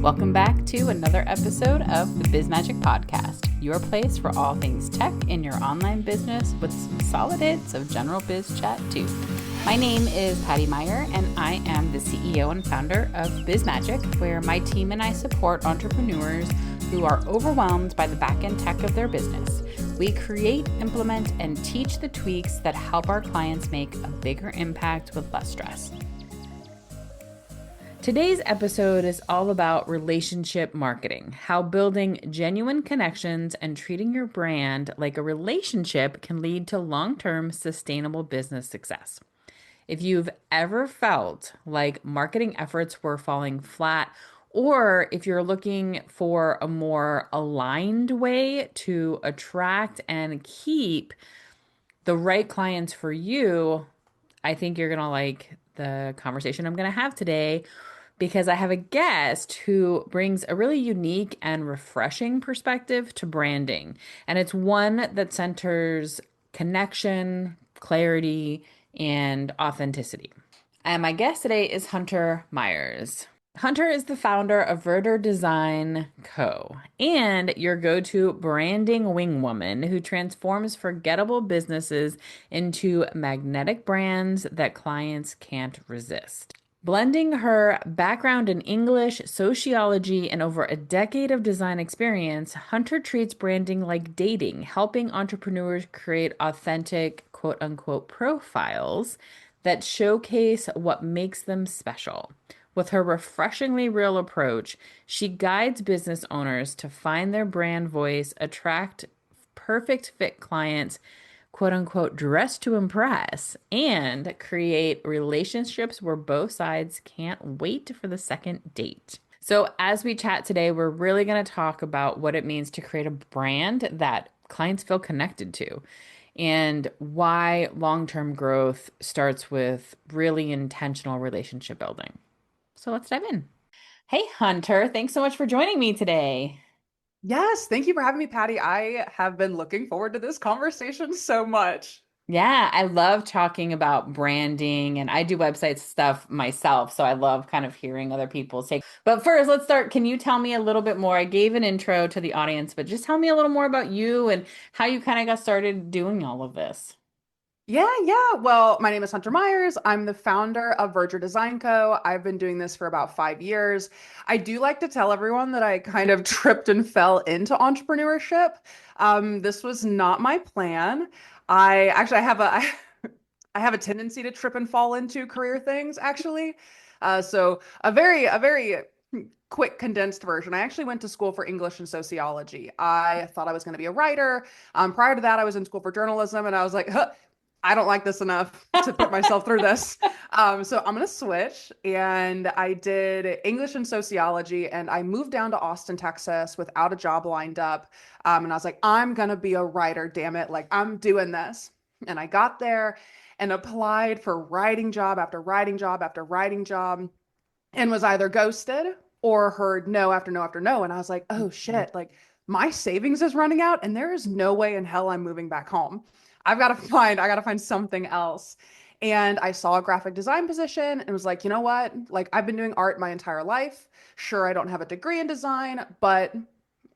Welcome back to another episode of the Biz Magic Podcast, your place for all things tech in your online business with some solid hits of general biz chat too. My name is Patty Meyer, and I am the CEO and founder of Biz Magic, where my team and I support entrepreneurs who are overwhelmed by the back-end tech of their business. We create, implement, and teach the tweaks that help our clients make a bigger impact with less stress. Today's episode is all about relationship marketing, how building genuine connections and treating your brand like a relationship can lead to long-term sustainable business success. If you've ever felt like marketing efforts were falling flat, or if you're looking for a more aligned way to attract and keep the right clients for you, I think you're going to like the conversation I'm going to have today, because I have a guest who brings a really unique and refreshing perspective to branding. And it's one that centers connection, clarity, and authenticity. And my guest today is Hunter Myers. Hunter is the founder of Verdure Design Co. and your go-to branding wingwoman who transforms forgettable businesses into magnetic brands that clients can't resist. Blending her background in English, sociology, and over a decade of design experience, Hunter treats branding like dating, helping entrepreneurs create authentic, quote unquote, profiles that showcase what makes them special. With her refreshingly real approach, she guides business owners to find their brand voice, attract perfect fit clients, quote unquote, dress to impress, and create relationships where both sides can't wait for the second date. So, as we chat today, we're really going to talk about what it means to create a brand that clients feel connected to and why long-term growth starts with really intentional relationship building. So, let's dive in. Hey, Hunter, thanks so much for joining me today. Yes, thank you for having me, Patty. I have been looking forward to this conversation so much. Yeah, I love talking about branding and I do website stuff myself. So I love kind of hearing other people's take. But first, let's start. Can you tell me a little bit more? I gave an intro to the audience, but just tell me a little more about you and how you kind of got started doing all of this. Yeah. Well, my name is Hunter Myers. I'm the founder of Verdure Design Co. I've been doing this for about 5 years. I do like to tell everyone that I kind of tripped and fell into entrepreneurship. This was not my plan. I have I have a tendency to trip and fall into career things, actually. So a very quick condensed version. I actually went to school for English and sociology. I thought I was going to be a writer. Prior to that, I was in school for journalism, and I was like, huh, I don't like this enough to put myself through this. So I'm going to switch. And I did English and sociology, and I moved down to Austin, Texas without a job lined up. And I was like, I'm going to be a writer, damn it. Like, I'm doing this. And I got there and applied for writing job after writing job after writing job and was either ghosted or heard no after no after no. And I was like, oh shit, like my savings is running out and there is no way in hell I'm moving back home. I got to find something else. And I saw a graphic design position and was like, you know what? Like I've been doing art my entire life. Sure, I don't have a degree in design, but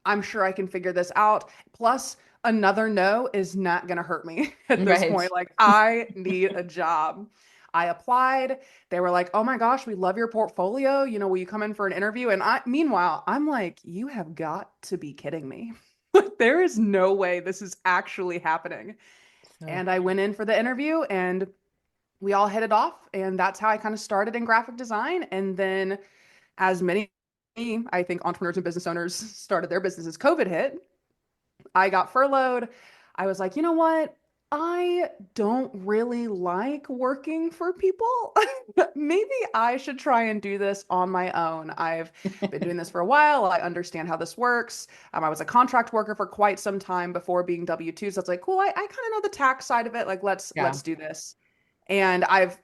I'm sure I can figure this out. Plus, another no is not going to hurt me at this Right. point. Like, I need a job. I applied. They were like, "Oh my gosh, we love your portfolio. You know, will you come in for an interview?" And meanwhile, I'm like, "You have got to be kidding me. Like, there is no way this is actually happening." So, And I went in for the interview and we all hit it off. And that's how I kind of started in graphic design. And then, as many, I think, entrepreneurs and business owners started their businesses, COVID hit. I got furloughed. I was like, you know what? I don't really like working for people. Maybe I should try and do this on my own. I've been doing this for a while. I understand how this works. I was a contract worker for quite some time before being W-2. So it's like, cool, I kind of know the tax side of it. Like, let's yeah. do this. And I've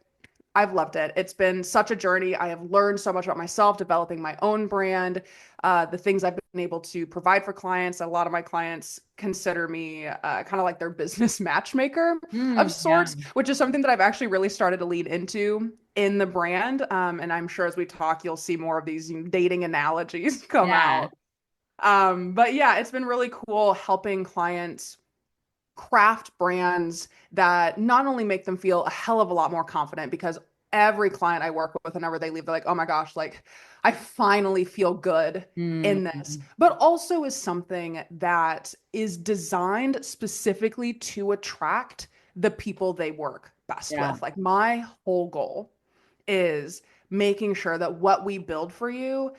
I've loved it. It's been such a journey. I have learned so much about myself, developing my own brand, the things I've been able to provide for clients. A lot of my clients consider me kind of like their business matchmaker of Yeah. sorts, which is something that I've actually really started to lead into in the brand. And I'm sure as we talk, you'll see more of these dating analogies come Yeah. out. But yeah, it's been really cool helping clients craft brands that not only make them feel a hell of a lot more confident because every client I work with, whenever they leave, they're like, oh my gosh, like I finally feel good in this, Mm, but also is something that is designed specifically to attract the people they work best yeah. with. Like my whole goal is making sure that what we build for you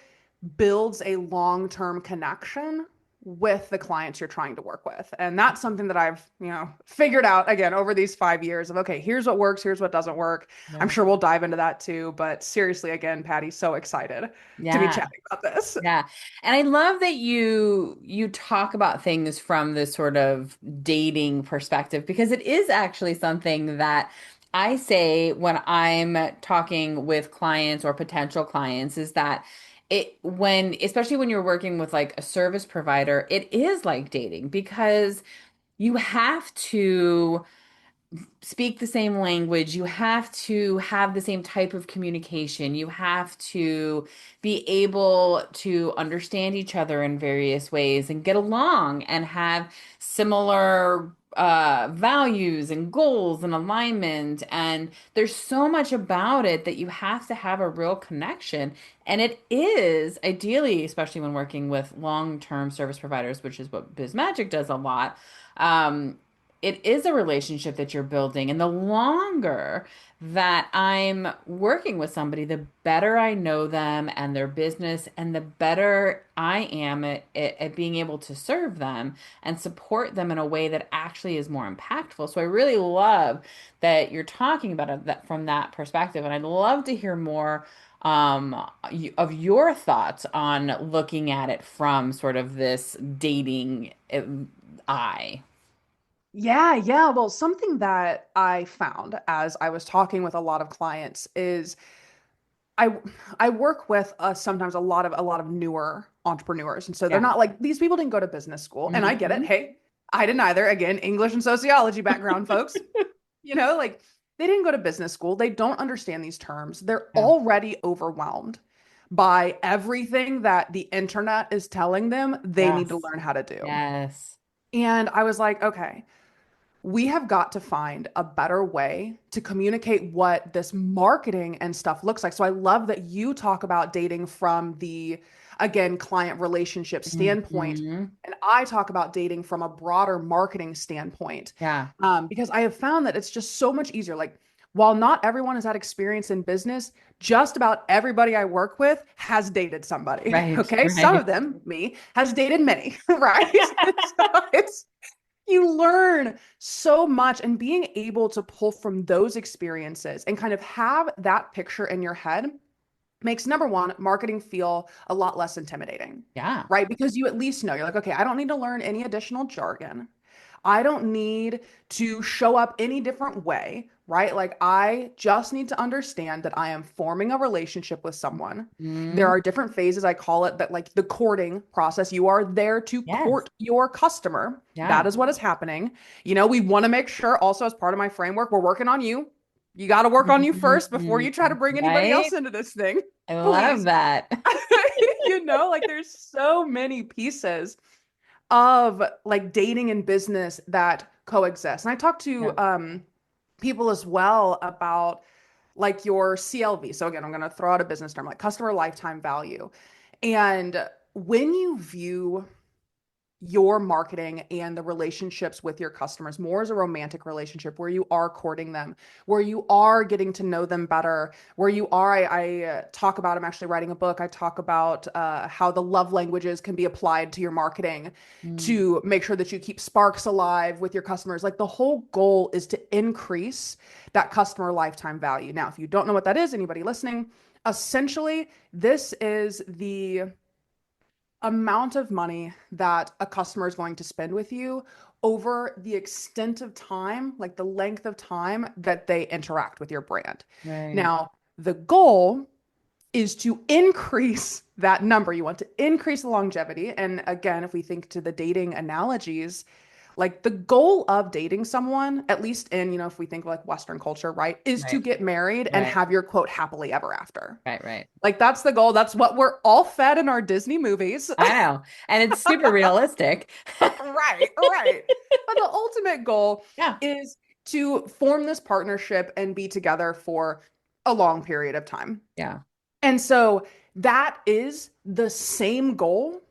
builds a long-term connection with the clients you're trying to work with. And that's something that I've, figured out again over these 5 years of, okay, here's what works, here's what doesn't work. I'm Yeah. sure we'll dive into that too. But seriously, again, Patty, so excited to be Yeah. chatting about this. Yeah. And I love that you talk about things from this sort of dating perspective because it is actually something that I say when I'm talking with clients or potential clients is that especially when you're working with like a service provider, it is like dating because you have to speak the same language. You have to have the same type of communication. You have to be able to understand each other in various ways and get along and have similar values and goals and alignment. And there's so much about it that you have to have a real connection. And it is ideally, especially when working with long-term service providers, which is what BizMagic does a lot. It is a relationship that you're building. And the longer that I'm working with somebody, the better I know them and their business, and the better I am at being able to serve them and support them in a way that actually is more impactful. So I really love that you're talking about it that from that perspective. And I'd love to hear more of your thoughts on looking at it from sort of this dating eye. Yeah, yeah. Well, something that I found as I was talking with a lot of clients is I I work with sometimes a lot of newer entrepreneurs, and so they're Yeah. not like these people didn't go to business school, and I get it. Mhm. Hey, I didn't either. Again, English and sociology background, folks. Like they didn't go to business school. They don't understand these terms. They're Yeah. already overwhelmed by everything that the internet is telling them they need to Yes. learn how to do. Yes. And I was like, okay, we have got to find a better way to communicate what this marketing and stuff looks like. So I love that you talk about dating from the, again, client relationship standpoint. Hmm. And I talk about dating from a broader marketing standpoint. Yeah. Because I have found that it's just so much easier. Like, while not everyone has had experience in business, just about everybody I work with has dated somebody. Right. Okay. Some Right. of them, me, has dated many, right? So it's, you learn so much and being able to pull from those experiences and kind of have that picture in your head makes number one, marketing feel a lot less intimidating, Yeah. right? Because you at least know you're like, okay, I don't need to learn any additional jargon. I don't need to show up any different way, right? Like, I just need to understand that I am forming a relationship with someone. There Mm. are different phases, I call it that, like the courting process. You are there to Yes. court your customer. Yeah. That is what is happening. We want to make sure, also, as part of my framework, we're working on you. You got to work on you first before Mhm. you try to bring anybody else Right. into this thing. I love Please. that. Like there's so many pieces of like dating and business that coexist. And I talk to Yeah. people as well about like your CLV. So again, I'm going to throw out a business term like customer lifetime value. And when you view your marketing and the relationships with your customers more as a romantic relationship where you are courting them, where you are getting to know them better, where you are, I talk about, I'm actually writing a book. I talk about how the love languages can be applied to your marketing Mm. to make sure that you keep sparks alive with your customers. Like the whole goal is to increase that customer lifetime value. Now, if you don't know what that is, anybody listening, essentially, this is the amount of money that a customer is going to spend with you over the extent of time, like the length of time that they interact with your brand. Right. Now, the goal is to increase that number. You want to increase the longevity. And again, if we think to the dating analogies, like the goal of dating someone, at least in, if we think like Western culture, right, is to Right. get married and Right. have your quote happily ever after. Right. Right. Like that's the goal. That's what we're all fed in our Disney movies. I know. And it's super realistic. Right, right. But the ultimate goal Yeah. is to form this partnership and be together for a long period of time. Yeah. And so that is the same goal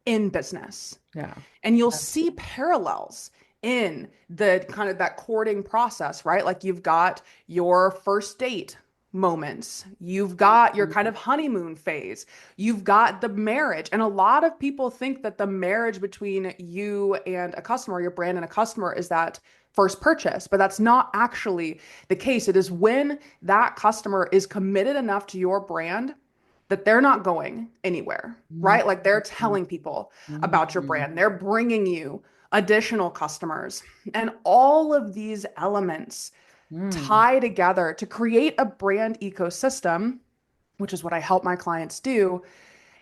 in business. Yeah. And you'll see parallels in the kind of that courting process, right? Like you've got your first date moments, you've got your kind of honeymoon phase, you've got the marriage. And a lot of people think that the marriage between you and a customer, your brand and a customer, is that first purchase, but that's not actually the case. It is when that customer is committed enough to your brand that they're not going anywhere, right? Like they're Mhm. telling people about your Mhm. brand, they're bringing you additional customers. And all of these elements Mm. tie together to create a brand ecosystem, which is what I help my clients do,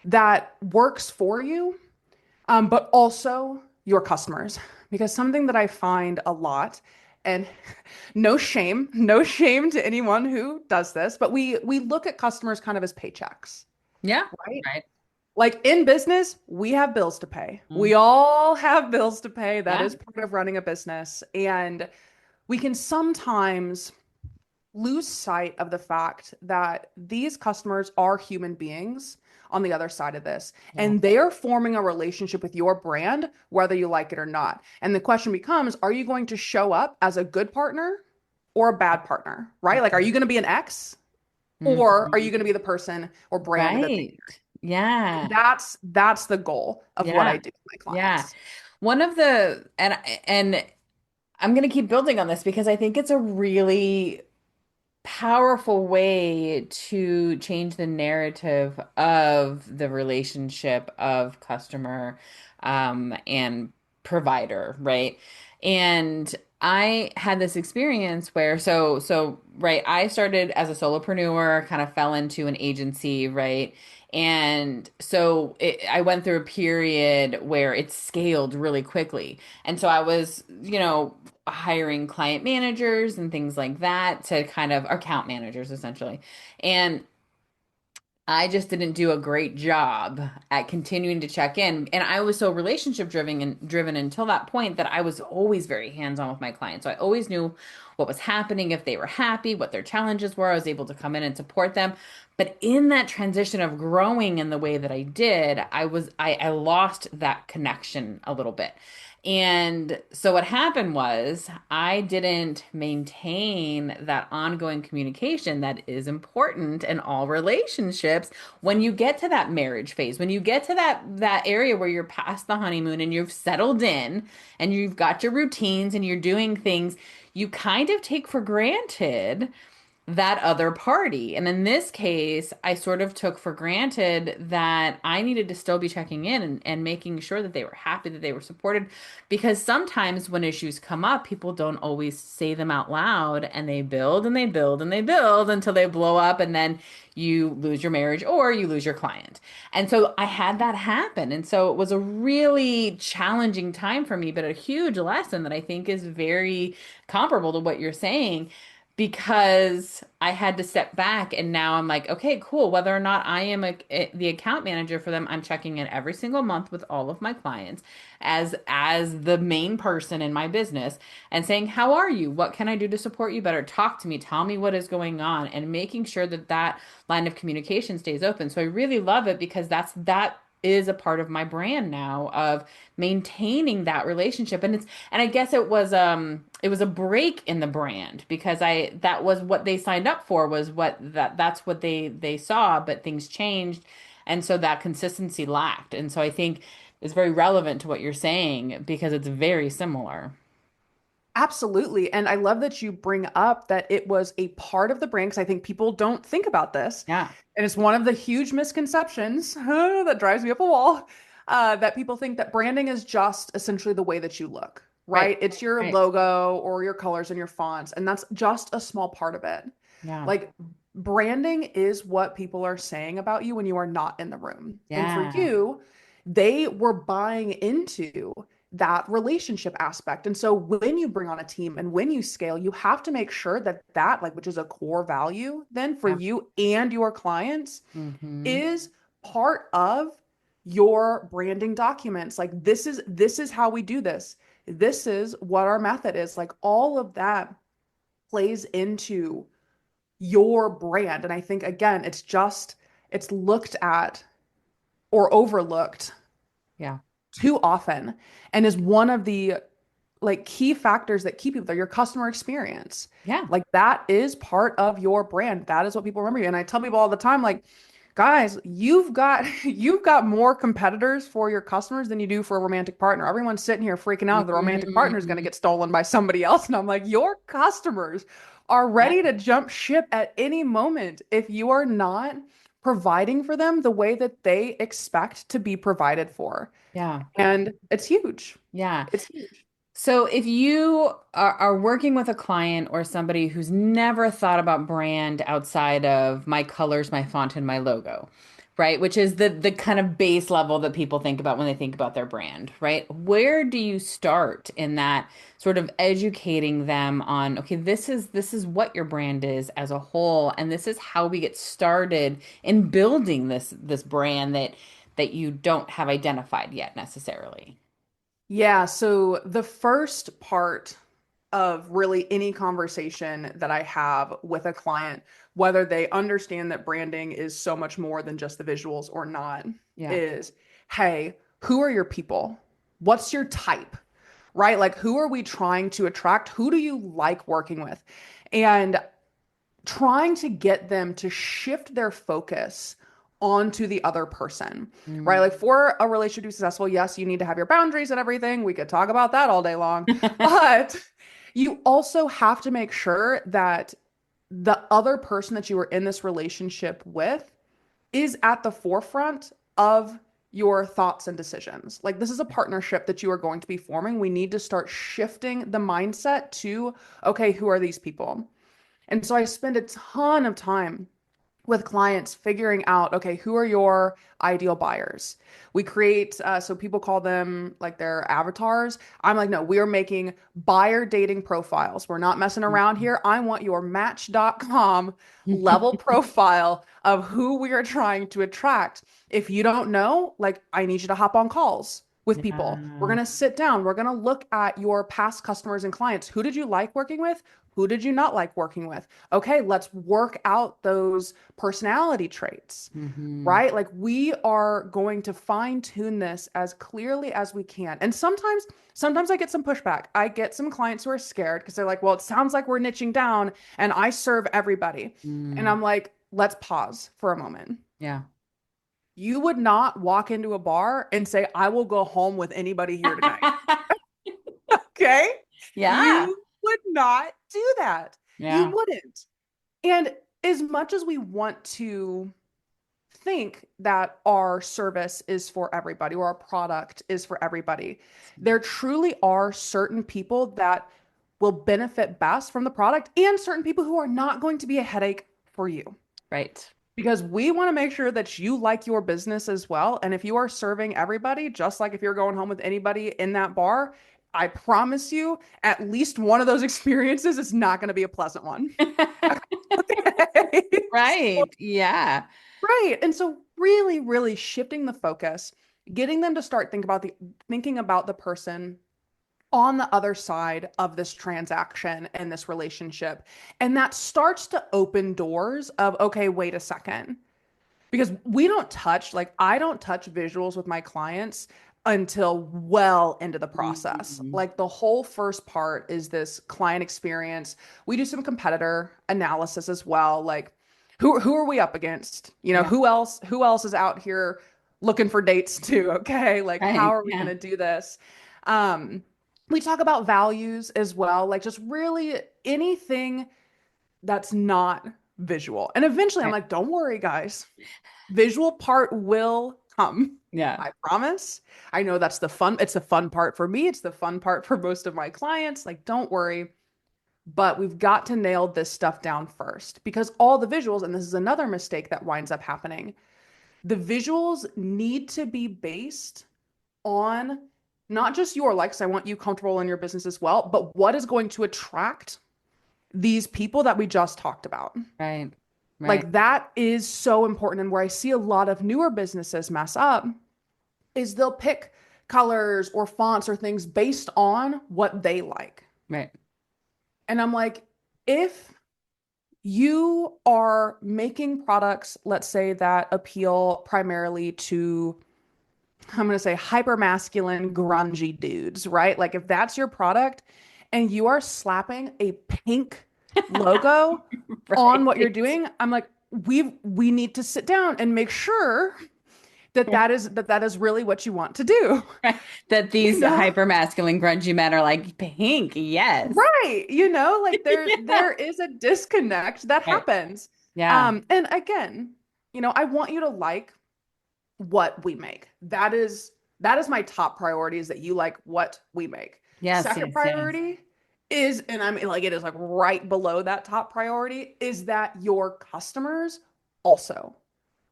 that works for you, but also your customers. Because something that I find a lot, and no shame to anyone who does this, but we look at customers kind of as paychecks, Yeah. right? Right. Like in business, we have bills to pay. Mm. We all have bills to pay. That Yeah. is part of running a business. And we can sometimes lose sight of the fact that these customers are human beings on the other side of this. Yeah. And they are forming a relationship with your brand, whether you like it or not. And the question becomes, are you going to show up as a good partner or a bad partner, right? Like, are you going to be an ex or are you Mhm. going to be the person or brand that they Right. Yeah. that's the goal of what I Yeah. do with my Yeah. clients. One of the and I'm going to keep building on this because I think it's a really powerful way to change the narrative of the relationship of customer and provider, right? And I had this experience where right, I started as a solopreneur, kind of fell into an agency, right? And I went through a period where it scaled really quickly. And so I was, hiring client managers and things like that to kind of account managers essentially. And I just didn't do a great job at continuing to check in. And I was so relationship driven until that point that I was always very hands-on with my clients. So I always knew what was happening, if they were happy, what their challenges were. I was able to come in and support them. But in that transition of growing in the way that I did, I lost that connection a little bit. And so what happened was I didn't maintain that ongoing communication that is important in all relationships when you get to that marriage phase, when you get to that area where you're past the honeymoon and you've settled in and you've got your routines and you're doing things you kind of take for granted that other party. And in this case, I sort of took for granted that I needed to still be checking in and making sure that they were happy, that they were supported. Because sometimes when issues come up, people don't always say them out loud and they build and they build and they build until they blow up and then you lose your marriage or you lose your client. And so I had that happen. And so it was a really challenging time for me, but a huge lesson that I think is very comparable to what you're saying because I had to step back and now I'm like, okay, cool. Whether or not I am the account manager for them, I'm checking in every single month with all of my clients as the main person in my business and saying, "How are you? What can I do to support you better? Talk to me. Tell me what is going on," and making sure that that line of communication stays open. So I really love it because that is a part of my brand now of maintaining that relationship and I guess it was a break in the brand because I that was what they signed up for was that's what they saw, but things changed and so that consistency lacked. And so I think it's very relevant to what you're saying because it's very similar. Absolutely. And I love that you bring up that it was a part of the brand because I think people don't think about this. Yeah. And it's one of the huge misconceptions that drives me up a wall that people think that branding is just essentially the way that you look, Right. right? It's your Right. logo or your colors and your fonts, and that's just a small part of it. Yeah. Like branding is what people are saying about you when you are not in the room. And for Yeah. you, they were buying into that relationship aspect. And so when you bring on a team and when you scale, you have to make sure that that like which is a core value then for Yeah. you and your clients Mm-hmm. is part of your branding documents. Like this is how we do this. This is what our method is. Like all of that plays into your brand. And I think again, it's looked at or overlooked Yeah. too often and is one of the like key factors that keep people there, your customer experience. Yeah. Like that is part of your brand. That is what people remember you. And I tell people all the time, like, guys, you've got more competitors for your customers than you do for a romantic partner. Everyone's sitting here freaking out that the romantic partner is going to Mm-hmm. get stolen by somebody else. And I'm like, your customers are Yeah. ready to jump ship at any moment if you are not providing for them the way that they expect to be provided for. Yeah. And it's huge. Yeah. It's huge. So if you are working with a client or somebody who's never thought about brand outside of my colors, my font, and my logo, right? Which is the kind of base level that people think about when they think about their brand, right? Where do you start in that sort of educating them on, okay, this is what your brand is as a whole, and this is how we get started in building this brand that you don't have identified yet necessarily. Yeah, so the first part of really any conversation that I have with a client, whether they understand that branding is so much more than just the visuals or not, Yeah. is hey, who are your people? What's your type? Right? Like, who are we trying to attract? Who do you like working with? And trying to get them to shift their focus onto the other person, right? Mm. Like for a relationship to be successful, yes, you need to have your boundaries and everything. We could talk about that all day long, but you also have to make sure that the other person that you are in this relationship with is at the forefront of your thoughts and decisions. Like this is a partnership that you are going to be forming. We need to start shifting the mindset to, okay, who are these people? And so I spend a ton of time with clients figuring out, okay, who are your ideal buyers? We create, so people call them like their avatars. I'm like, no, we are making buyer dating profiles. We're not messing around here. I want your Match.com level profile of who we are trying to attract. If you don't know, like, I need you to hop on calls with people. We're Yeah. going to sit down. We're going to look at your past customers and clients. Who did you like working with? Who did you not like working with? Okay, let's work out those personality traits, Hmm. right? Like we are going to fine tune this as clearly as we can. And sometimes I get some pushback. I get some clients who are scared because they're like, well, it sounds like we're niching down and I serve everybody. And Mm. I'm like, let's pause for a moment. Yeah. You would not walk into a bar and say, I will go home with anybody here tonight. Okay? Yeah. You would not do that. You Yeah. wouldn't. And as much as we want to think that our service is for everybody or our product is for everybody, there truly are certain people that will benefit best from the product and certain people who are not going to be a headache for you. Right. Because we want to make sure that you like your business as well. And if you are serving everybody, just like if you're going home with anybody in that bar, I promise you, at least one of those experiences is not going to be a pleasant one. Okay. So, Right. Yeah. right. And so really, really shifting the focus, getting them to start thinking about the person on the other side of this transaction and this relationship. And that starts to open doors of, okay, wait a second, because we don't touch, like I don't touch visuals with my clients until well into the process. Mhm. Like the whole first part is this client experience. We do some competitor analysis as well. Like who are we up against? You know, Yeah. who else is out here looking for dates too, okay? Like how Right. are we Yeah. going to do this? Um we talk about values as well, like just really anything that's not visual. And eventually I'm Right. like, don't worry, guys, visual part will Yeah. I promise. I know that's it's the fun part for me. It's the fun part for most of my clients. Like, don't worry. But we've got to nail this stuff down first because all the visuals, and this is another mistake that winds up happening, the visuals need to be based on not just your likes. I want you comfortable in your business as well, but what is going to attract these people that we just talked about. Right. Right. Like that is so important. And where I see a lot of newer businesses mess up is they'll pick colors or fonts or things based on what they like. Right. And I'm like, if you are making products, let's say that appeal primarily to, I'm going to say hyper masculine, grungy dudes, right? Like if that's your product and you are slapping a pink logo on what you're Right. doing, I'm like, we need to sit down and make sure that that is really what you want to do. Right. That You these know? hyper masculine grungy men are like pink. Yes. Right. You know, like Yeah. there is a disconnect that Right. happens. Yeah. And again, I want you to like what we make. That is my top priority is that you like what we make. Yes. Second Yes. Yes. priority is, and I mean like it is like right below that top priority, is that your customers also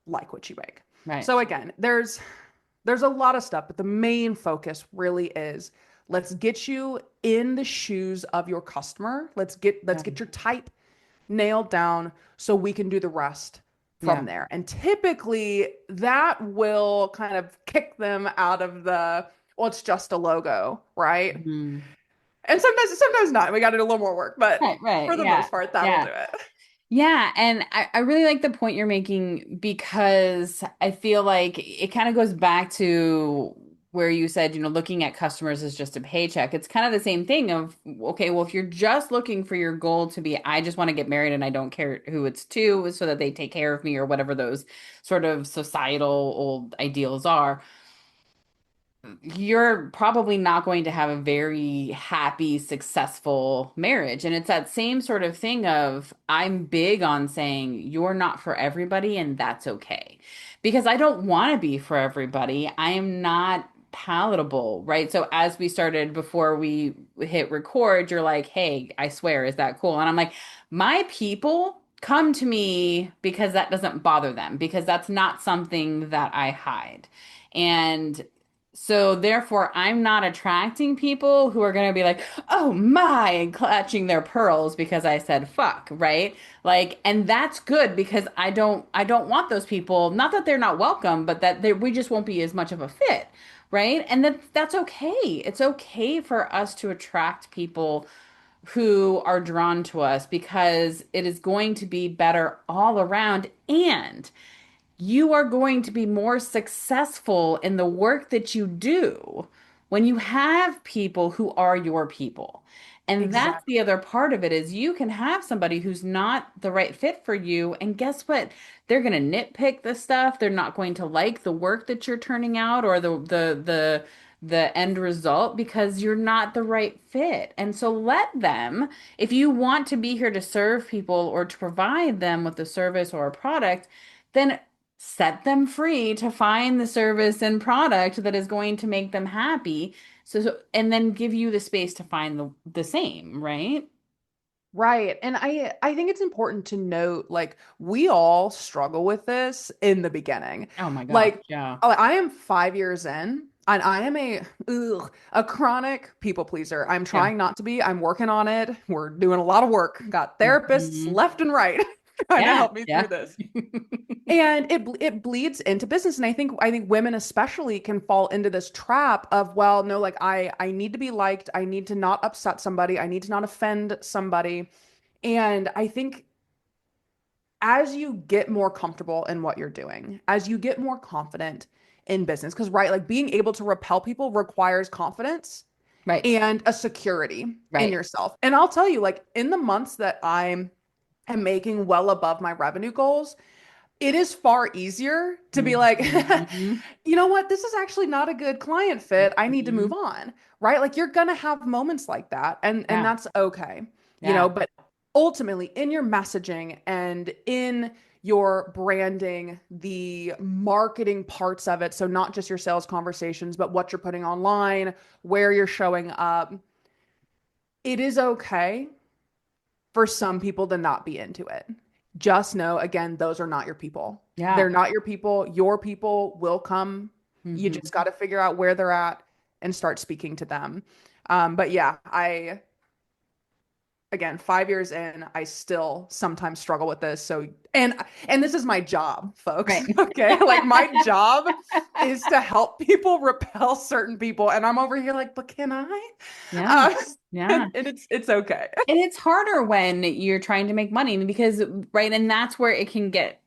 like what you make. Right. So again, there's a lot of stuff, but the main focus really is let's get you in the shoes of your customer. Let's Yeah. get your type nailed down so we can do the rest from Yeah. there. And typically that will kind of kick them out of the, well, it's just a logo, right? Mhm. And sometimes not. We got to do a little more work, but Right. Right. for the Yeah. most part, that'll Yeah. do it. Yeah, and I really like the point you're making because I feel like it kind of goes back to where you said, looking at customers as just a paycheck. It's kind of the same thing of, okay, well, if you're just looking for your goal to be, I just want to get married and I don't care who it's to so that they take care of me or whatever those sort of societal old ideals are, you're probably not going to have a very happy, successful marriage. And it's that same sort of thing of I'm big on saying you're not for everybody, and that's okay. Because I don't want to be for everybody. I am not palatable, right? So as we started before we hit record, you're like, hey, I swear, is that cool? And I'm like, my people come to me because that doesn't bother them, because that's not something that I hide. And so therefore, I'm not attracting people who are going to be like, "Oh my," and clutching their pearls because I said fuck, right? Like, and that's good because I don't want those people, not that they're not welcome, but that we just won't be as much of a fit, right? And that's okay. It's okay for us to attract people who are drawn to us because it is going to be better all around, and you are going to be more successful in the work that you do when you have people who are your people. And that's Exactly. the other part of it is you can have somebody who's not the right fit for you. And guess what? They're going to nitpick the stuff. They're not going to like the work that you're turning out or the end result because you're not the right fit. And so let them, if you want to be here to serve people or to provide them with a service or a product, then set them free to find the service and product that is going to make them happy. And then give you the space to find the same, right? Right. And I think it's important to note like we all struggle with this in the beginning. Oh my gosh, Like yeah. I am 5 years in and I am a chronic people pleaser. I'm Yeah. trying not to be. I'm working on it. We're doing a lot of work. Got therapists Mhm. left and right trying to Yeah, help me through yeah. this. And it bleeds into business. And I think women especially can fall into this trap of, well, no, like I need to be liked. I need to not upset somebody. I need to not offend somebody. And I think as you get more comfortable in what you're doing, as you get more confident in business, because right, like being able to repel people requires confidence Right, and a security in right. yourself. And I'll tell you, like in the months that I am making well above my revenue goals, it is far easier to be like, Mhm. you know what, this is actually not a good client fit. I need to move Mhm. on, right? Like you're gonna have moments like that, and Yeah, that's okay, yeah. but ultimately in your messaging and in your branding, the marketing parts of it. So, not just your sales conversations, but what you're putting online, where you're showing up. It is okay for some people to not be into it. Just know, again, those are not your people. Yeah. They're not your people. Your people will come. You Hmm. just got to figure out where they're at and start speaking to them. But yeah, again, 5 years in, I still sometimes struggle with this. So, and this is my job, folks. Right. Okay. Like my job is to help people repel certain people. And I'm over here like, but can I? Yeah. Uh, Yeah. and it's okay. And it's harder when you're trying to make money because, right, and that's where it can get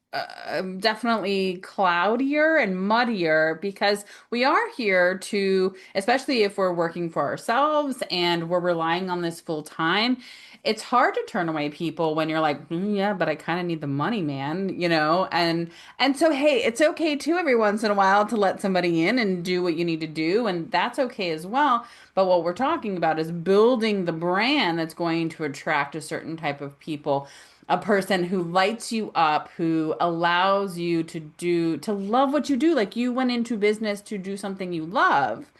definitely cloudier and muddier because we are here to, especially if we're working for ourselves and we're relying on this full time. It's hard to turn away people when you're like, yeah, but I kind of need the money, man, and so hey, it's okay too every once in a while to let somebody in and do what you need to do, and that's okay as well. But what we're talking about is building the brand that's going to attract a certain type of people, a person who lights you up, who allows you to love what you do. Like you went into business to do something you love,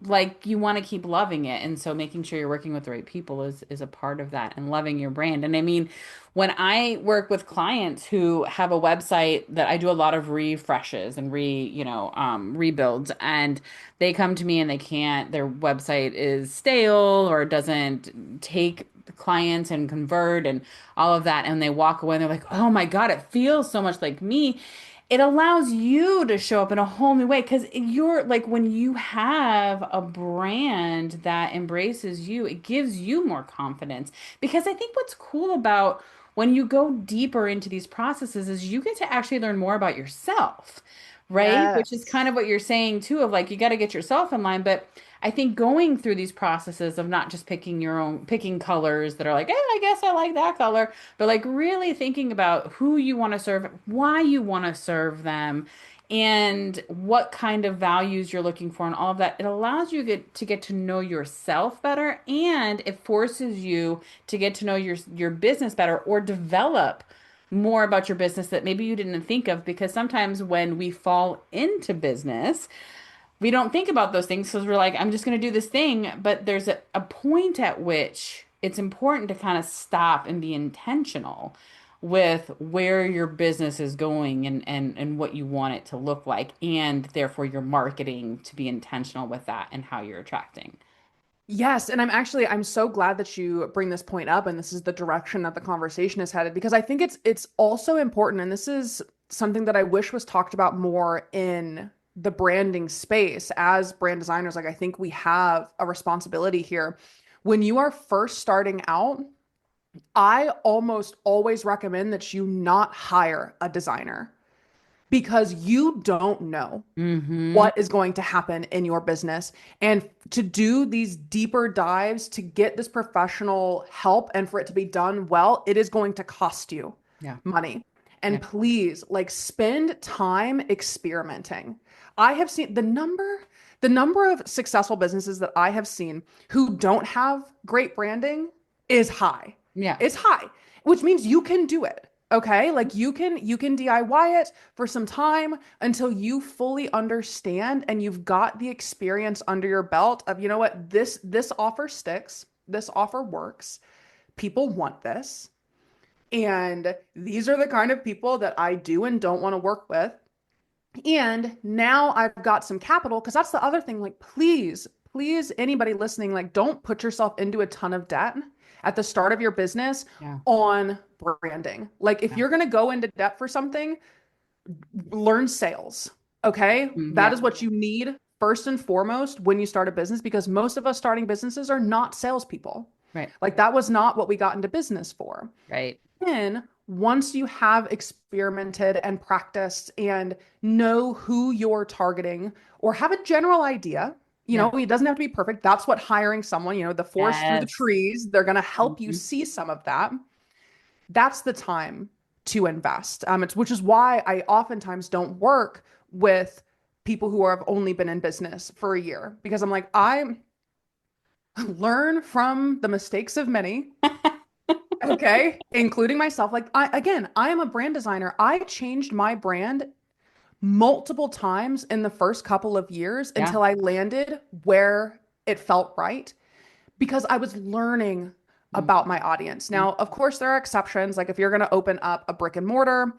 like you want to keep loving it, and so making sure you're working with the right people is a part of that, and loving your brand. And I mean, when I work with clients who have a website that I do a lot of refreshes and rebuilds, and they come to me and they can't, their website is stale or doesn't take clients and convert and all of that, and they walk away and they're like, oh my God, it feels so much like me. It allows you to show up in a whole new way because you're like when you have a brand that embraces you, it gives you more confidence. Because I think what's cool about when you go deeper into these processes is you get to actually learn more about yourself, right? Which is kind Yes. of what you're saying too, of like you got to get yourself in line. But I think going through these processes of not just picking colors that are like, I guess I like that color, but like really thinking about who you want to serve, why you want to serve them, and what kind of values you're looking for, and all of that. It allows you to get to know yourself better, and it forces you to get to know your business better or develop more about your business that maybe you didn't think of, because sometimes when we fall into business we don't think about those things because we're like, I'm just going to do this thing. But there's a point at which it's important to kind of stop and be intentional with where your business is going and what you want it to look like. And therefore, your marketing to be intentional with that and how you're attracting. Yes, and I'm so glad that you bring this point up and this is the direction that the conversation is headed because I think it's also important and this is something that I wish was talked about more in the branding space as brand designers. Like I think we have a responsibility here. When you are first starting out, I almost always recommend that you not hire a designer because you don't know Mm-hmm. what is going to happen in your business. And to do these deeper dives, to get this professional help and for it to be done well, it is going to cost you Yeah. money. Yeah. And please, like, spend time experimenting. I have seen the number of successful businesses that I have seen who don't have great branding is high. Yeah. It's high, which means you can do it. Okay? Like you can DIY it for some time until you fully understand and you've got the experience under your belt of, you know what, this offer sticks, this offer works, people want this, and these are the kind of people that I do and don't want to work with. And now I've got some capital because that's the other thing. Like, please, anybody listening, like, don't put yourself into a ton of debt at the start of your business Yeah. on branding. Like, if Yeah. you're going to go into debt for something, learn sales. Okay. Mm, That yeah. is what you need first and foremost when you start a business because most of us starting businesses are not salespeople. Right. Like, that was not what we got into business for. Right. Then, once you have experimented and practiced and know who you're targeting or have a general idea, Yeah. it doesn't have to be perfect. That's what hiring someone, the forest through the Yes. trees, they're going to help you Hmm. see some of that. That's the time to invest. Which is why I oftentimes don't work with people who have only been in business for a year because I'm like, I learn from the mistakes of many Okay, including myself. Like I am a brand designer. I changed my brand multiple times in the first couple of years Yeah. until I landed where it felt right because I was learning about my audience. Mhm. Now, of course, there are exceptions. Like if you're going to open up a brick and mortar,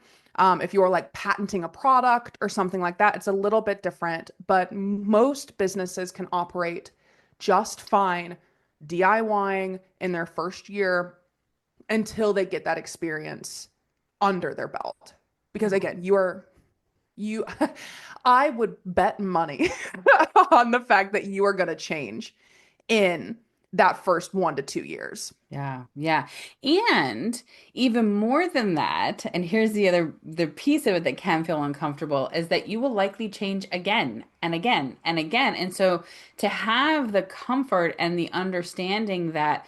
if you're like patenting a product or something like that, it's a little bit different. But most businesses can operate just fine DIYing in their first year until they get that experience under their belt. Because Yeah. again, you I would bet money on the fact that you are going to change in that first 1 to 2 years. Yeah, yeah. And even more than that, and here's the piece of it that can feel uncomfortable is that you will likely change again and again and again. And so to have the comfort and the understanding that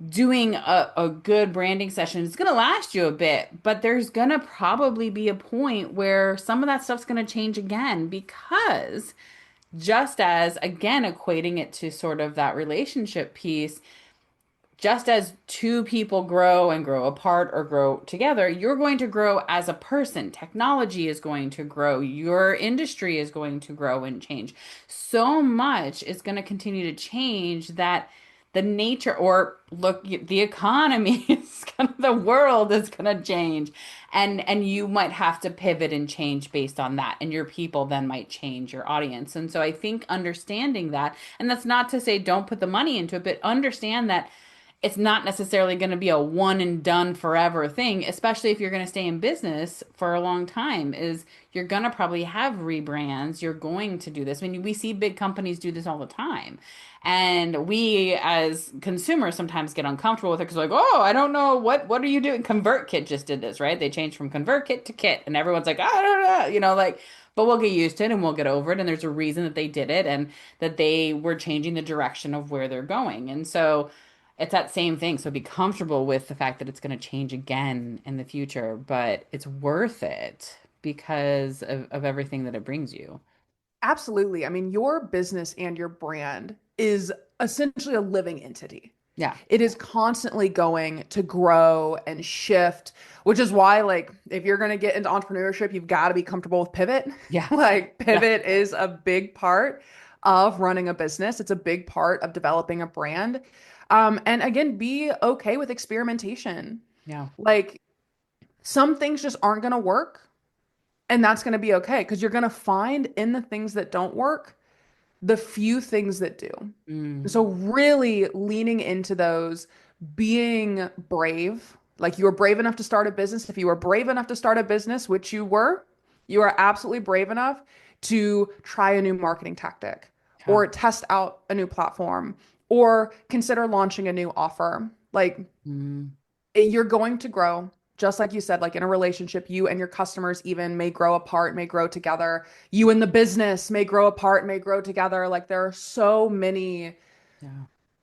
doing a good branding session is going to last you a bit, but there's going to probably be a point where some of that stuff's going to change again because just as again equating it to sort of that relationship piece, just as two people grow and grow apart or grow together, you're going to grow as a person. Technology is going to grow. Your industry is going to grow and change. So much is going to continue to change that the nature or look, the economy is gonna, the world is going to change. And you might have to pivot and change based on that. And your people then might change your audience. And so I think understanding that, and that's not to say don't put the money into it, but understand that it's not necessarily going to be a one and done forever thing, especially if you're going to stay in business for a long time, is you're going to probably have rebrands. You're going to do this. I mean, we see big companies do this all the time. And we as consumers sometimes get uncomfortable with it because like, oh, I don't know what are you doing? ConvertKit just did this, right? They changed from ConvertKit to Kit and everyone's like, I don't know, like, but we'll get used to it and we'll get over it. And there's a reason that they did it and that they were changing the direction of where they're going. And so it's that same thing. So be comfortable with the fact that it's going to change again in the future, but it's worth it because of everything that it brings you. Absolutely. I mean, your business and your brand is essentially a living entity. Yeah. It is constantly going to grow and shift, which is why, like, if you're going to get into entrepreneurship, you've got to be comfortable with pivot. Yeah. Like, Yeah. pivot is a big part of running a business, it's a big part of developing a brand. And again, be okay with experimentation. Yeah. Like, some things just aren't going to work, and that's going to be okay because you're going to find in the things that don't work the few things that do. Mm. So really leaning into those, being brave. Like you were brave enough to start a business. If you were brave enough to start a business, which you are absolutely brave enough to try a new marketing tactic Yeah. or test out a new platform or consider launching a new offer. Like Mm. you're going to grow. Just like you said, like in a relationship, you and your customers even may grow apart, may grow together. You and the business may grow apart, may grow together. Like there are so many Yeah.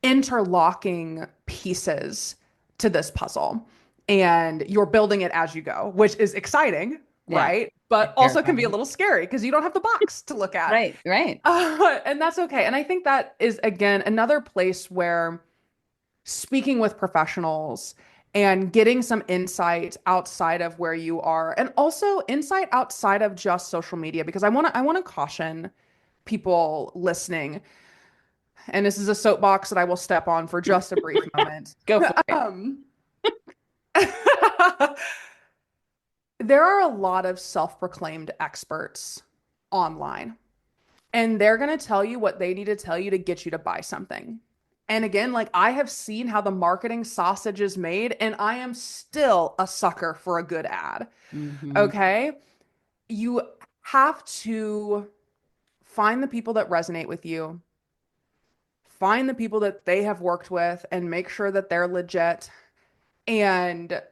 interlocking pieces to this puzzle. And you're building it as you go, which is exciting, Yeah. right? But It's also can be a terrifying. little scary because you don't have the box to look at. Right. Right. And that's okay. And I think that is, again, another place where speaking with professionals and getting some insight outside of where you are and also insight outside of just social media because I want to caution people listening, and this is a soapbox that I will step on for just a brief moment. Go for it. um, there are a lot of self-proclaimed experts online, and they're going to tell you what they need to tell you to get you to buy something. And again, like I have seen how the marketing sausage is made, and I am still a sucker for a good ad. Hmm. Okay. You have to find the people that resonate with you, find the people that they have worked with, and make sure that they're legit. And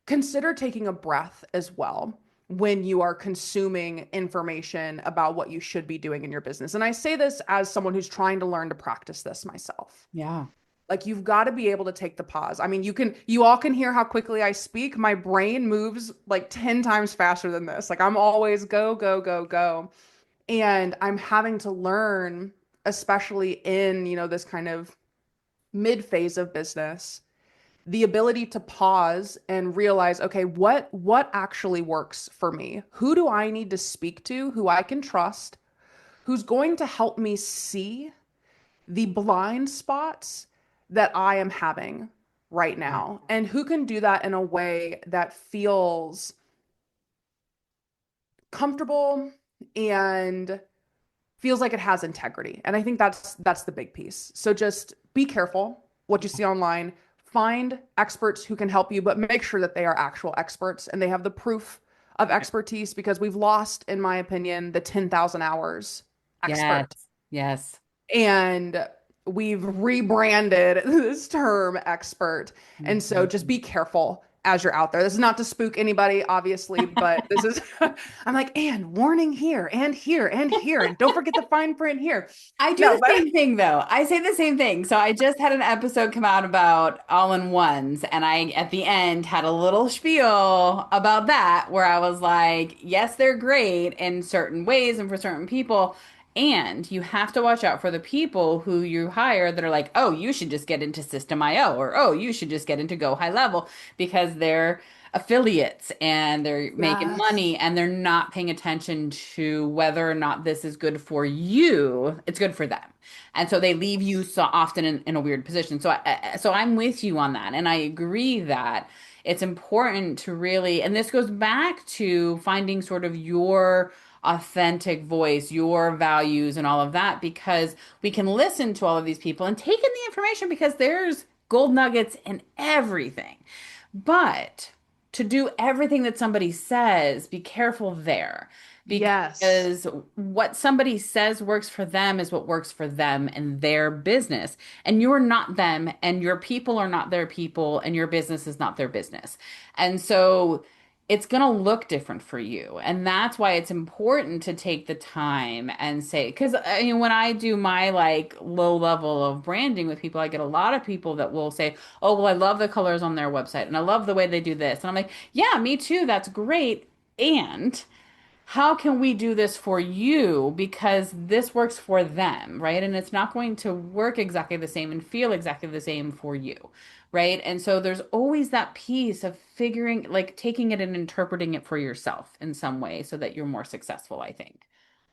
consider taking a breath as well when you are consuming information about what you should be doing in your business. And I say this as someone who's trying to learn to practice this myself. Yeah. Like you've got to be able to take the pause. I mean, you all can hear how quickly I speak. My brain moves like 10 times faster than this. Like I'm always go, go, go, go. And I'm having to learn, especially in, this kind of mid phase of business, the ability to pause and realize, okay, what actually works for me? Who do I need to speak to, who I can trust, who's going to help me see the blind spots that I am having right Yeah. now, and who can do that in a way that feels comfortable and feels like it has integrity. And I think that's the big piece. So just be careful what you see online. Find experts who can help you, but make sure that they are actual experts and they have the proof of expertise, because we've lost, in my opinion, the 10,000 hours Yes. expert. Yes. And we've rebranded this term expert. And so Mhm. just be careful as you're out there. This is not to spook anybody, obviously, but this is, I'm like, and warning here and here and here. And don't forget the fine print here. I do No, the but same thing though. I say the same thing. So I just had an episode come out about all-in-ones, and I at the end had a little spiel about that where I was like, yes, they're great in certain ways and for certain people. And you have to watch out for the people who you hire that are like, oh, you should just get into System IO, or oh, you should just get into Go High Level, because they're affiliates and they're making yes, money and they're not paying attention to whether or not this is good for you. It's good for them. And so they leave you so often in a weird position. So I'm with you on that. And I agree that it's important to really, and this goes back to finding sort of your authentic voice, your values, and all of that, because we can listen to all of these people and take in the information because there's gold nuggets in everything. But to do everything that somebody says, be careful there, yes. because what somebody says works for them is what works for them and their business. And you're not them, and your people are not their people, and your business is not their business. And so it's going to look different for you. And that's why it's important to take the time and say, because I mean, when I do my like low level of branding with people, I get a lot of people that will say, oh, well, I love the colors on their website and I love the way they do this. And I'm like, yeah, me too. That's great. And how can we do this for you? Because this works for them, right? And it's not going to work exactly the same and feel exactly the same for you, right? And so there's always that piece of figuring, like taking it and interpreting it for yourself in some way so that you're more successful, I think.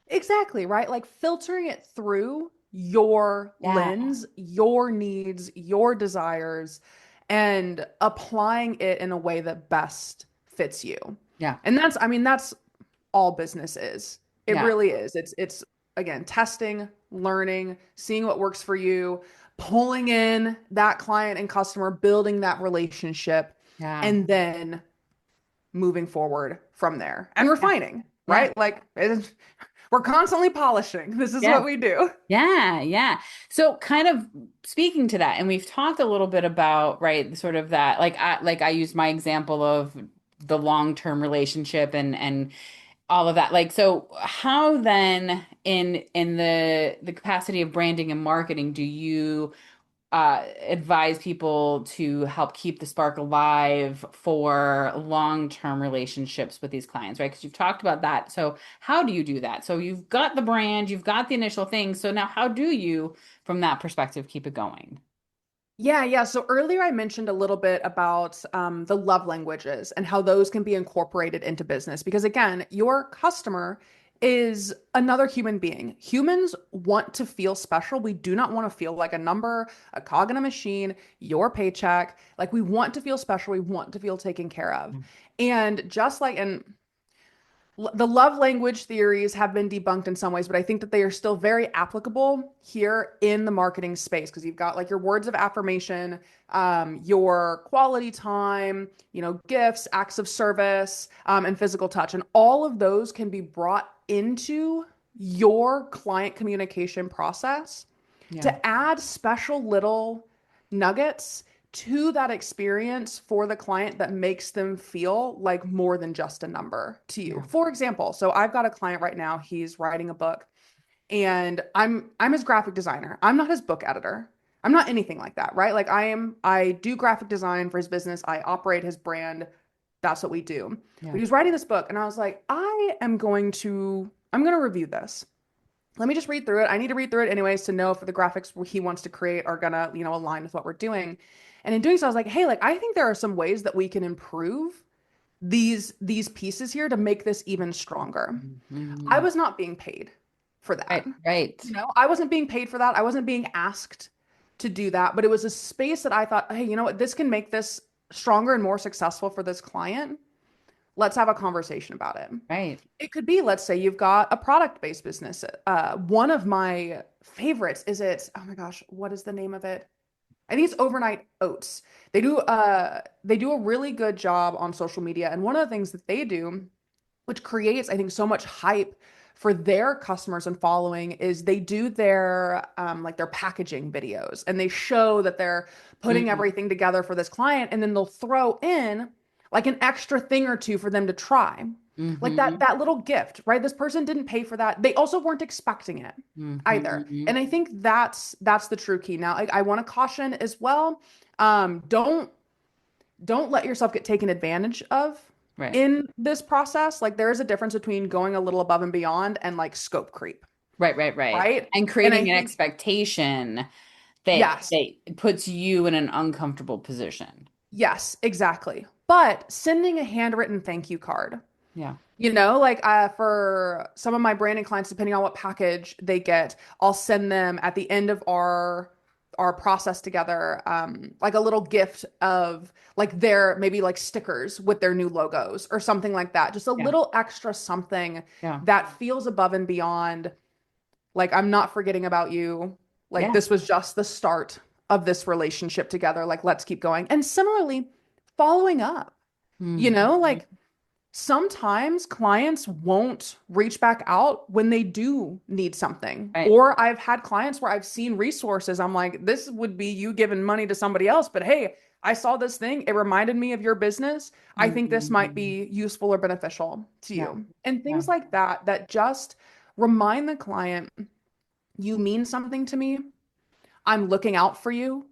Exactly, right? Like filtering it through your Yeah. lens, your needs, your desires, and applying it in a way that best fits you. Yeah. And that's, I mean, that's all business is. It Yeah. really is. It's again, testing, learning, seeing what works for you, pulling in that client and customer, building that relationship, Yeah. and then moving forward from there and Yeah. refining, Yeah. right? Like we're constantly polishing. This is Yeah. what we do. Yeah, yeah. So kind of speaking to that, and we've talked a little bit about, right, sort of that, like I used my example of the long-term relationship and all of that. Like, so how then in the capacity of branding and marketing do you advise people to help keep the spark alive for long-term relationships with these clients, right? Because you've talked about that. So how do you do that? So you've got the brand, you've got the initial thing. So now how do you, from that perspective, keep it going? Yeah, yeah. So earlier I mentioned a little bit about the love languages and how those can be incorporated into business. Because again, your customer is another human being. Humans want to feel special. We do not want to feel like a number, a cog in a machine, your paycheck. Like we want to feel special. We want to feel taken care of. And just like, and the love language theories have been debunked in some ways, but I think that they are still very applicable here in the marketing space because you've got like your words of affirmation, your quality time, gifts, acts of service, and physical touch. And all of those can be brought into your client communication process Yeah, to add special little nuggets to that experience for the client that makes them feel like more than just a number to you. yeah, For example, so I've got a client right now, he's writing a book and I'm his graphic designer. I'm not his book editor. I'm not anything like that, right? Like I do graphic design for his business. I operate his brand. That's what we do. yeah, But he was writing this book and I was like, I'm going to review this. let me just read through it. I need to read through it anyways to know if the graphics he wants to create are gonna, align with what we're doing. And in doing so, I was like, hey, like I think there are some ways that we can improve these pieces here to make this even stronger. I Mhm. was not being paid for that. Right, right, I wasn't being paid for that. I wasn't being asked to do that, but it was a space that I thought, hey, you know what? This can make this stronger and more successful for this client. Let's have a conversation about it. right. It could be, let's say you've got a product-based business. One of my favorites is oh my gosh, what is the name of it? I think it's Overnight Oats. They do a really good job on social media. And one of the things that they do, which creates, I think, so much hype for their customers and following, is they do their like their packaging videos and they show that they're putting Mm-hmm. everything together for this client, and then they'll throw in like an extra thing or two for them to try. Like that Mm-hmm. that little gift, right? This person didn't pay for that. They also weren't expecting it either. Mm-hmm. And I think that's the true key. Now, I want to caution as well, don't let yourself get taken advantage of Right. in this process. Like there is a difference between going a little above and beyond and like scope creep, Right, right, right. right? And And I creating an think, expectation that yes, that puts you in an uncomfortable position. yes, exactly. But sending a handwritten thank you card, Yeah. like for some of my branding clients, depending on what package they get, I'll send them at the end of our process together, like a little gift of like their maybe like stickers with their new logos or something like that. Just a Yeah. little extra something Yeah. that feels above and beyond. Like I'm not forgetting about you. Like Yeah. this was just the start of this relationship together. Like let's keep going. And similarly, following up. Mm-hmm. Like sometimes clients won't reach back out when they do need something. Right. Or I've had clients where I've seen resources. I'm like, this would be you giving money to somebody else, but hey, I saw this thing. It reminded me of your business. I think this might Mm-hmm. be useful or beneficial to Yeah. you. And Yeah. things like that, that just remind the client, you mean something to me. I'm looking out for you.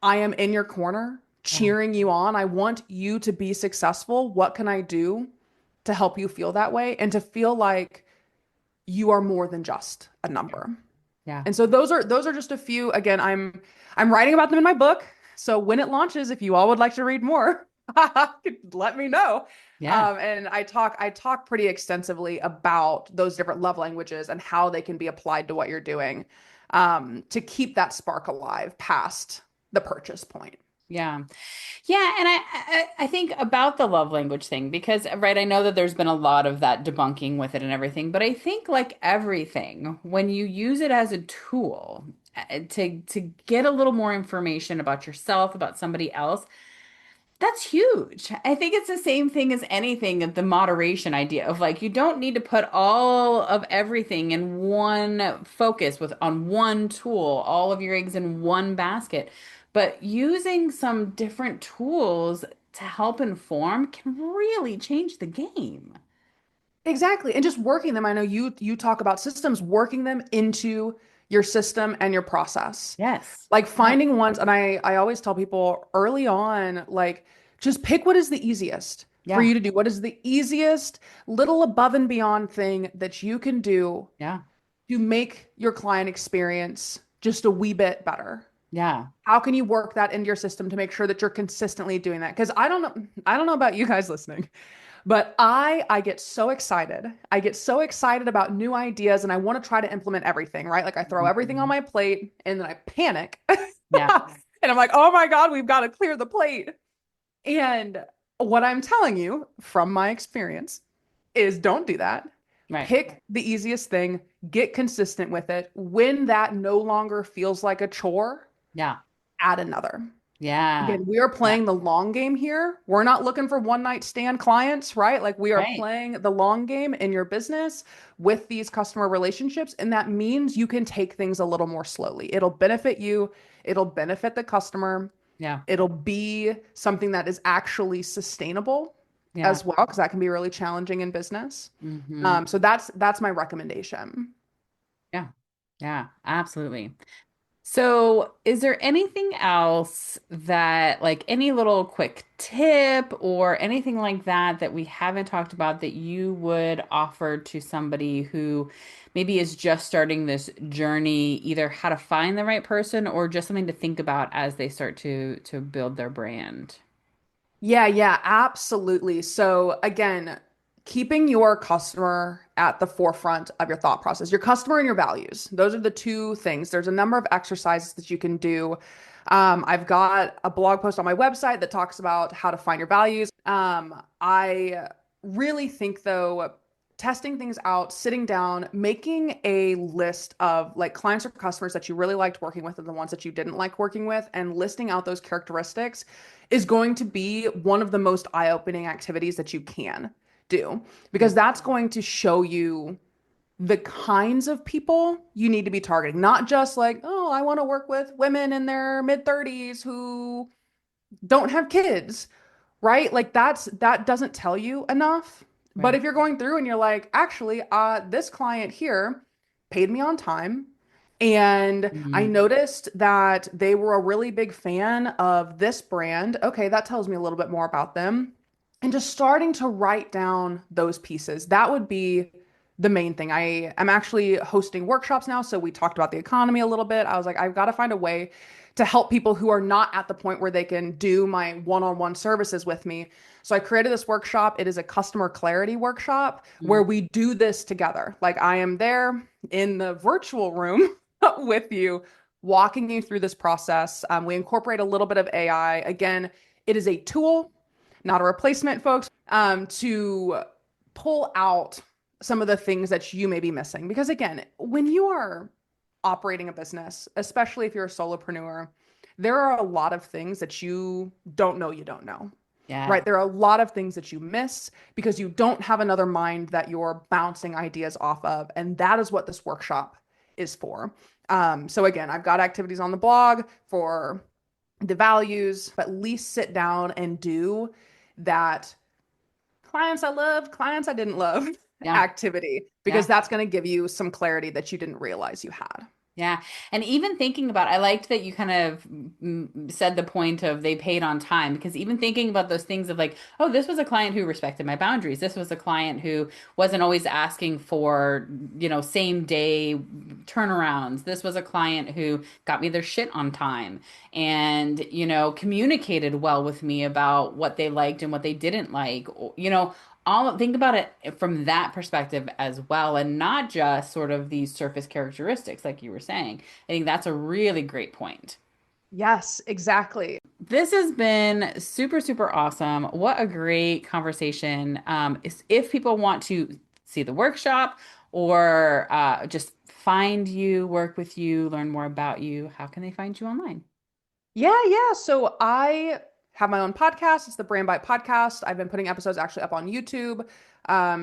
I am in your corner, Yeah. cheering you on. I want you to be successful. What can I do to help you feel that way and to feel like you are more than just a number? Yeah. And so those are just a few. Again, I'm writing about them in my book. So when it launches, if you all would like to read more, let me know. Yeah. And I talk pretty extensively about those different love languages and how they can be applied to what you're doing, to keep that spark alive past the purchase point. Yeah. Yeah, and I think about the love language thing because right, I know that there's been a lot of that debunking with it and everything, but I think like everything, when you use it as a tool to get a little more information about yourself, about somebody else, that's huge. I think it's the same thing as anything, the moderation idea of like you don't need to put all of everything in one focus with on one tool, all of your eggs in one basket. But using some different tools to help inform can really change the game. Exactly. And just working them. I know you talk about systems, working them into your system and your process. Yes. Like Yeah. finding ones, and I always tell people early on, like just pick what is the easiest for Yeah. you to do. What is the easiest little above and beyond thing that you can do Yeah. to make your client experience just a wee bit better? Yeah. How can you work that into your system to make sure that you're consistently doing that? Because I don't know about you guys listening, but I get so excited. I get so excited about new ideas and I want to try to implement everything, right? Like I throw everything on Mhm. my plate and then I panic. Yeah. And I'm like, "Oh my God, we've got to clear the plate." And what I'm telling you from my experience is don't do that. Right. Pick the easiest thing, get consistent with it. When that no longer feels like a chore, Yeah. add another. Yeah. Again, we are Yeah. playing the long game here. We're not looking for one night stand clients, right? Like we are Right. playing the long game in your business with these customer relationships. And that means you can take things a little more slowly. It'll benefit you, it'll benefit the customer, Yeah. it'll be something that is actually sustainable Yeah. as well, because that can be really challenging in business. Hmm. So that's my recommendation. Yeah. Yeah. Absolutely. So, is there anything else that, like any little quick tip or anything like that that we haven't talked about that you would offer to somebody who maybe is just starting this journey, either how to find the right person or just something to think about as they start to build their brand? Yeah, yeah, absolutely. So again, keeping your customer at the forefront of your thought process, your customer and your values. Those are the two things. There's a number of exercises that you can do. I've got a blog post on my website that talks about how to find your values. I really think though, testing things out, sitting down, making a list of like clients or customers that you really liked working with and the ones that you didn't like working with, and listing out those characteristics is going to be one of the most eye-opening activities that you can do Yeah. because that's going to show you the kinds of people you need to be targeting, not just like, oh, I want to work with women in their mid 30s who don't have kids, right? Like that doesn't tell you enough. But Right. if you're going through and you're like, actually, this client here paid me on time, and I Mm, noticed that they were a really big fan of this brand. Okay, that tells me a little bit more about them. And just starting to write down those pieces, that would be the main thing. I am actually hosting workshops now. So we talked about the economy a little bit. I was like, I've got to find a way to help people who are not at the point where they can do my one-on-one services with me. So I created this workshop. It is a customer clarity workshop where mm, we do this together. Like I am there in the virtual room with you, walking you through this process. We incorporate a little bit of AI. Again, it is a tool, not a replacement, folks, to pull out some of the things that you may be missing. Because again, when you are operating a business, especially if you're a solopreneur, there are a lot of things that you don't know. yeah. Right? There are a lot of things that you miss because you don't have another mind that you're bouncing ideas off of. And that is what this workshop is for. So again, I've got activities on the blog for the values, but at least sit down and do that clients I loved, clients I didn't love Yeah. activity, because Yeah. that's going to give you some clarity that you didn't realize you had. Yeah. And even thinking about, I liked that you kind of said the point of they paid on time, because even thinking about those things of like, oh, this was a client who respected my boundaries. This was a client who wasn't always asking for, same day turnarounds. This was a client who got me their shit on time and, communicated well with me about what they liked and what they didn't like. All think about it from that perspective as well, and not just sort of these surface characteristics like you were saying. I think that's a really great point. Yes, exactly. This has been super, super awesome. What a great conversation. If people want to see the workshop or just find you, work with you, learn more about you, how can they find you online? Yeah, yeah. So I have my own podcast. It's the Brand Bite Podcast. I've been putting episodes actually up on YouTube.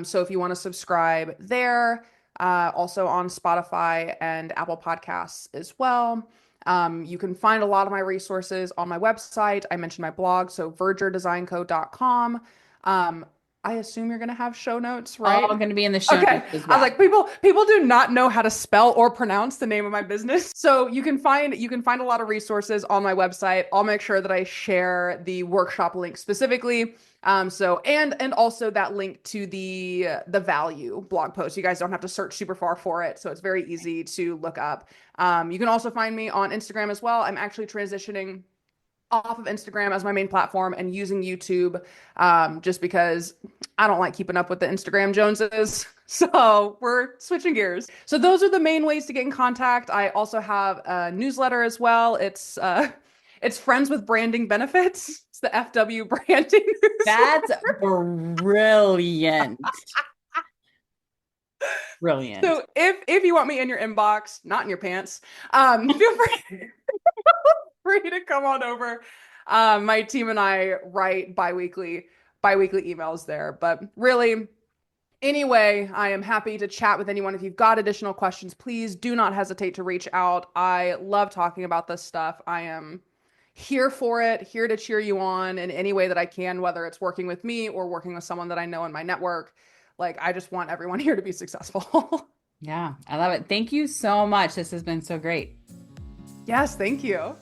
So if you want to subscribe there, also on Spotify and Apple Podcasts as well. You can find a lot of my resources on my website. I mentioned my blog, so verduredesignco.com. Um, I assume you're going to have show notes, All right? going to be in the show Okay. notes as I was well. like, people do not know how to spell or pronounce the name of my business. So you can find a lot of resources on my website. I'll make sure that I share the workshop link specifically. And also that link to the value blog post. You guys don't have to search super far for it, so it's very easy to look up. You can also find me on Instagram as well. I'm actually transitioning off of Instagram as my main platform and using YouTube, just because I don't like keeping up with the Instagram Joneses. So we're switching gears. So those are the main ways to get in contact. I also have a newsletter as well. It's Friends with Branding Benefits. It's the FW branding That's newsletter. brilliant. Brilliant. So if you want me in your inbox, not in your pants, feel free free to come on over. My team and I write biweekly emails there. But really, anyway, I am happy to chat with anyone. If you've got additional questions, please do not hesitate to reach out. I love talking about this stuff. I am here for it, here to cheer you on in any way that I can, whether it's working with me or working with someone that I know in my network. Like, I just want everyone here to be successful. Yeah, I love it. Thank you so much. This has been so great. Yes, thank you.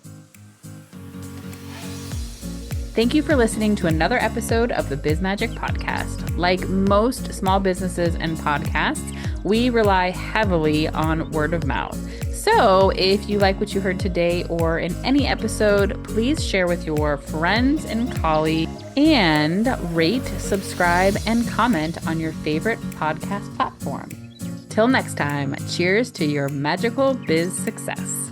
Thank you for listening to another episode of the Biz Magic Podcast. Like most small businesses and podcasts, we rely heavily on word of mouth. So if you like what you heard today or in any episode, please share with your friends and colleagues and rate, subscribe, and comment on your favorite podcast platform. Till next time, cheers to your magical biz success.